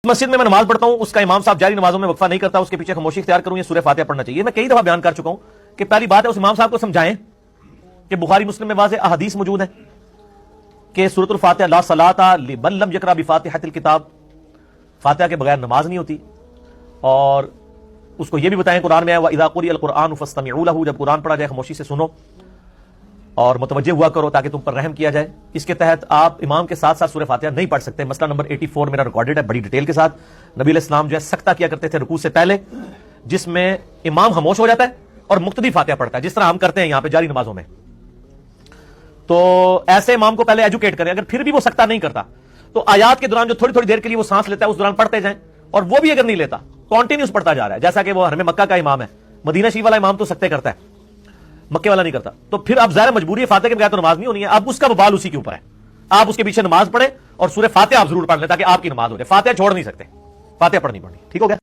مسجد میں نماز پڑھتا ہوں، اس کا امام صاحب جاری نمازوں میں وقفہ نہیں کرتا، اس کے پیچھے خاموشی اختیار کروں یا سورہ فاتحہ پڑھنا چاہیے؟ میں کئی دفعہ بیان کر چکا ہوں کہ پہلی بات ہے اس امام صاحب کو سمجھائیں کہ بخاری مسلم میں واضح احادیث موجود ہیں کہ سورۃ الفاتحہ لا صلاۃ لمن لم یقرأ بفاتحۃ الکتاب، فاتحہ کے بغیر نماز نہیں ہوتی، اور اس کو یہ بھی بتائیں قرآن میں ہے وَإِذَا قُرِئَ الْقُرْآنُ فَاسْتَمِعُوا لَهُ، جب قرآن پڑھا جائے خاموشی سے سنو اور متوجہ ہوا کرو تاکہ تم پر رحم کیا جائے۔ اس کے تحت آپ امام کے ساتھ ساتھ سورہ فاتحہ نہیں پڑھ سکتے۔ مسئلہ نمبر 84 میرا ریکارڈڈ ہے بڑی ڈیٹیل کے ساتھ۔ نبی علیہ السلام جو ہے سکتہ کیا کرتے تھے رکوع سے پہلے، جس میں امام خاموش ہو جاتا ہے اور مقتدی فاتحہ پڑھتا ہے، جس طرح ہم کرتے ہیں یہاں پہ جاری نمازوں میں۔ تو ایسے امام کو پہلے ایجوکیٹ کریں، اگر پھر بھی وہ سکتہ نہیں کرتا تو آیات کے دوران جو تھوڑی تھوڑی دیر کے لیے وہ سانس لیتا ہے اس دوران پڑھتے جائیں، اور وہ بھی اگر نہیں لیتا کنٹینیوس پڑھتا جا رہا ہے، جیسا کہ وہ حرم مکہ کا امام ہے۔ مدینہ شریف والا امام تو سکتے کرتا ہے، مکے والا نہیں کرتا، تو پھر اب ظاہر مجبوری ہے، فاتحہ کے بغیر تو نماز نہیں ہونی ہے۔ اب اس کا ببال اسی کے اوپر ہے، آپ اس کے پیچھے نماز پڑھیں اور سورہ فاتحہ آپ ضرور پڑھ لیں تاکہ آپ کی نماز ہو جائے۔ فاتحہ چھوڑ نہیں سکتے، فاتحہ پڑھنی پڑنی، ٹھیک ہو گیا۔